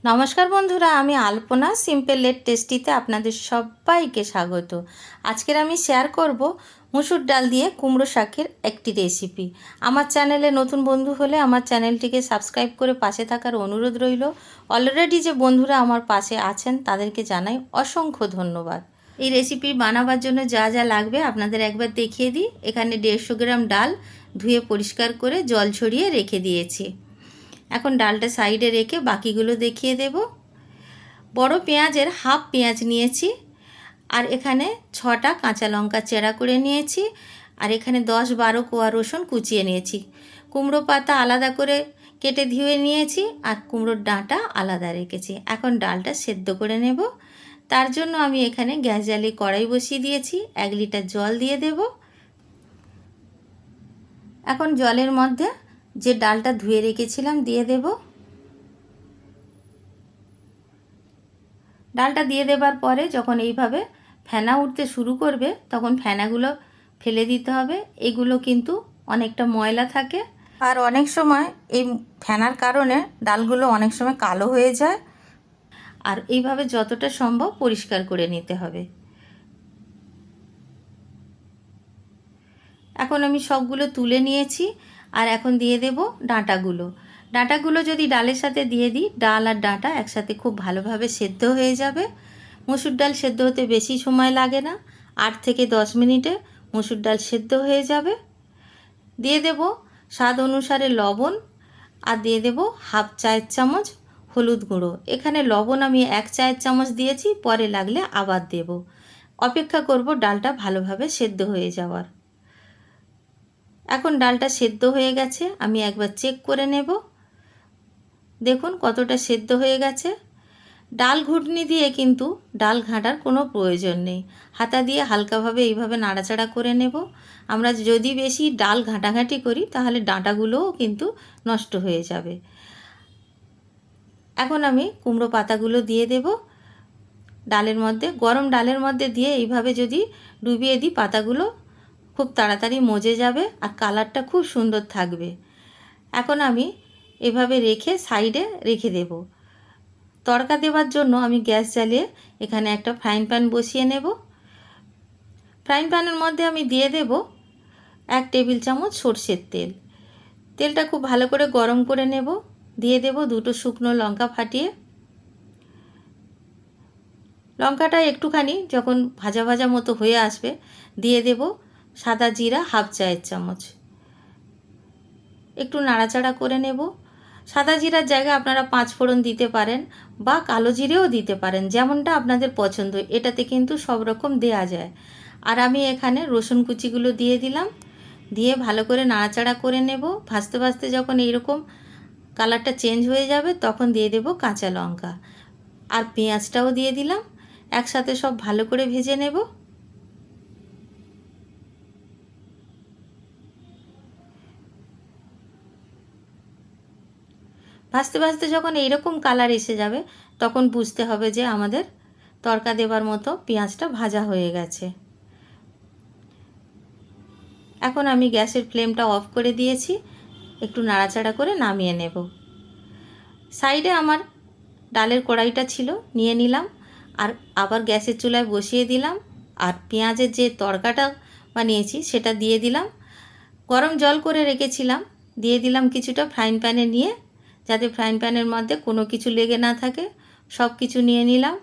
নমস্কার বন্ধুরা, আমি আলপনা সিম্পল এন্ড টেস্টিতে আপনাদের সবাইকে স্বাগত। আজকের আমি শেয়ার করব মুসুর ডাল দিয়ে কুমড়ো শাকের একটি রেসিপি। আমার চ্যানেলে নতুন বন্ধু হলে আমার চ্যানেলটিকে সাবস্ক্রাইব করে পাশে থাকার অনুরোধ রইল। অলরেডি যে বন্ধুরা আমার পাশে আছেন তাদেরকে জানাই অসংখ্য ধন্যবাদ। এই রেসিপি বানাবার জন্য যা যা লাগবে আপনাদের একবার দেখিয়ে দিই। এখানে 150 গ্রাম ডাল ধুয়ে পরিষ্কার করে জল ছড়িয়ে রেখে দিয়েছি। এখন ডালটা সাইডে রেখে বাকিগুলো দেখিয়ে দেব। বড় পেঁয়াজের হাফ পেঁয়াজ নিয়েছি, আর এখানে 6টা কাঁচা লঙ্কা চেরা করে নিয়েছি, আর এখানে 10-12 কোয়া রসুন কুচিয়ে নিয়েছি। কুমড়ো পাতা আলাদা করে কেটে ধুয়ে নিয়েছি, আর কুমড়োর ডাঁটা আলাদা রেখেছি। এখন ডালটা সেদ্ধ করে নেব। তার জন্য আমি এখানে গ্যাস জ্বালিয়ে কড়াই বসিয়ে দিয়েছি। 1 লিটার জল দিয়ে দেব। এখন জলের মধ্যে যে ডালটা ধুয়ে রেখেছিলাম দিয়ে দেব। ডালটা দিয়ে দেবার পরে যখন এইভাবে ফেনা উঠতে শুরু করবে তখন ফেনাগুলো ফেলে দিতে হবে। এগুলো কিন্তু অনেকটা ময়লা থাকে, আর অনেক সময় এই ফেনার কারণে ডালগুলো অনেক সময় কালো হয়ে যায়। আর এইভাবে যতটা সম্ভব পরিষ্কার করে নিতে হবে। এখন আমি সবগুলো তুলে নিয়েছি, আর এখন দিয়ে দেব ডাঁটাগুলো। ডাঁটাগুলো যদি ডালের সাথে দিয়ে দিই, ডাল আর ডাঁটা একসাথে খুব ভালোভাবে সেদ্ধ হয়ে যাবে। মসুর ডাল সেদ্ধ হতে বেশি সময় লাগে না, 8 থেকে 10 মিনিটে মসুর ডাল সেদ্ধ হয়ে যাবে। দিয়ে দেব স্বাদ অনুসারে লবণ, আর দিয়ে দেব হাফ চায়ের চামচ হলুদ গুঁড়ো। এখানে লবণ আমি 1 চায়ের চামচ দিয়েছি, পরে লাগলে আবার দেব। অপেক্ষা করব ডালটা ভালোভাবে সেদ্ধ হয়ে যাওয়ার। এখন ডালটা সেদ্ধ হয়ে গেছে, আমি একবার চেক করে নেব। দেখুন কতটা সেদ্ধ হয়ে গেছে। ডাল ঘুটনি দিয়ে কিন্তু ডাল ঘাঁটার কোনো প্রয়োজন নেই। হাতা দিয়ে হালকাভাবে এইভাবে নাড়াচাড়া করে নেব। আমরা যদি বেশি ডাল ঘাঁটাঘাঁটি করি তাহলে ডাঁটাগুলোও কিন্তু নষ্ট হয়ে যাবে। এখন আমি কুমড়ো পাতাগুলো দিয়ে দেব ডালের মধ্যে। গরম ডালের মধ্যে দিয়ে এইভাবে যদি ডুবিয়ে দিই পাতাগুলো খুব তাড়াতাড়ি মজে যাবে, আর কালারটা খুব সুন্দর থাকবে। এখন আমি এভাবে রেখে সাইডে রেখে দেব। তড়কা দেওয়ার জন্য আমি গ্যাস জ্বালিয়ে এখানে একটা ফ্রাইং প্যান বসিয়ে নেব। ফ্রাইং প্যানের মধ্যে আমি দিয়ে দেব 1 টেবিল চামচ সরষের তেল। তেলটা খুব ভালো করে গরম করে নেব। দিয়ে দেব 2টো শুকনো লঙ্কা ফাটিয়ে। লঙ্কাটা একটুখানি যখন ভাজা ভাজা মতো হয়ে আসবে দিয়ে দেব সাদা জিরা হাফ চায়ের চামচ। একটু নাড়াচাড়া করে নেব। সাদা জিরার জায়গায় আপনারা 5 ফোড়ন দিতে পারেন, বা কালো জিরেও দিতে পারেন, যেমনটা আপনাদের পছন্দ। এটাতে কিন্তু সব রকম দেয়া যায়। আর আমি এখানে রসুন কুচিগুলো দিয়ে দিলাম। দিয়ে ভালো করে নাড়াচাড়া করে নেব। ভাজতে ভাজতে যখন এইরকম কালারটা চেঞ্জ হয়ে যাবে তখন দিয়ে দেব কাঁচা লঙ্কা, আর পেঁয়াজটাও দিয়ে দিলাম। একসাথে সব ভালো করে ভেজে নেব। ভাজতে ভাজতে যখন এইরকম কালার এসে যাবে তখন বুঝতে হবে যে আমাদের তড়কা দেবার মতো পেঁয়াজটা ভাজা হয়ে গেছে। এখন আমি গ্যাসের ফ্লেমটা অফ করে দিয়েছি। একটু নাড়াচাড়া করে নামিয়ে নেব। সাইডে আমার ডালের কড়াইটা ছিল, নিয়ে নিলাম, আর আবার গ্যাসের চুলায় বসিয়ে দিলাম। আর পেঁয়াজের যে তড়কাটা বানিয়েছি সেটা দিয়ে দিলাম। গরম জল করে রেখেছিলাম, দিয়ে দিলাম কিছুটা ফ্রাইং প্যানে নিয়ে, যাতে ফ্রাইং প্যানের মধ্যে কোনো কিছু লেগে না থাকে। সব কিছু নিয়ে নিলাম।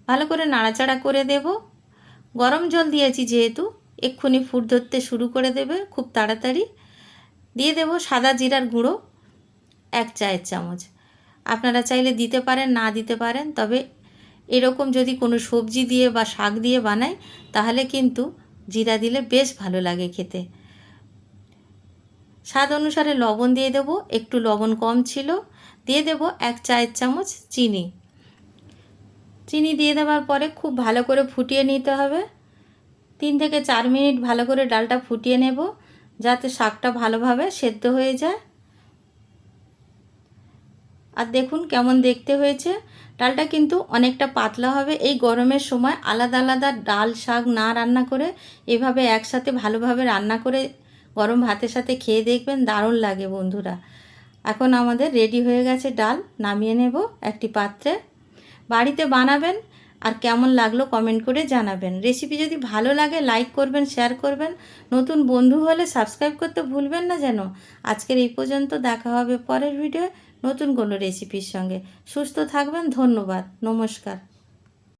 ভালো করে নাড়াচাড়া করে দেব। গরম জল দিয়েছি যেহেতু এক্ষুনি ফুট ধরতে শুরু করে দেবে খুব তাড়াতাড়ি। দিয়ে দেব সাদা জিরার গুঁড়ো 1 চায়ের চামচ। আপনারা চাইলে দিতে পারেন, না দিতে পারেন, তবে এরকম যদি কোনো সবজি দিয়ে বা শাক দিয়ে বানাই তাহলে কিন্তু জিরা দিলে বেশ ভালো লাগে খেতে। স্বাদ অনুসারে লবণ দিয়ে দেব। একটু লবণ কম ছিল। দিয়ে দেব 1 চায়ের চামচ চিনি। চিনি দিয়ে দেওয়ার পরে খুব ভালো করে ফুটিয়ে নিতে হবে। 3 থেকে 4 মিনিট ভালো করে ডালটা ফুটিয়ে নেব, যাতে শাকটা ভালোভাবে সেদ্ধ হয়ে যায়। আর দেখুন কেমন দেখতে হয়েছে। ডালটা কিন্তু অনেকটা পাতলা হবে। এই গরমের সময় আলাদা আলাদা ডাল শাক না রান্না করে এভাবে একসাথে ভালোভাবে রান্না করে গরম ভাতের সাথে খেয়ে দেখবেন, দারুণ লাগে বন্ধুরা। এখন আমাদের রেডি হয়ে গেছে ডাল, নামিয়ে নেব একটি পাত্রে। বাড়িতে বানাবেন আর কেমন লাগলো কমেন্ট করে জানাবেন। রেসিপি যদি ভালো লাগে লাইক করবেন, শেয়ার করবেন, নতুন বন্ধু হলে সাবস্ক্রাইব করতে ভুলবেন না যেন। আজকের এই পর্যন্ত, দেখা হবে পরের ভিডিও নতুন কোনো রেসিপির সঙ্গে। সুস্থ থাকবেন, ধন্যবাদ, নমস্কার।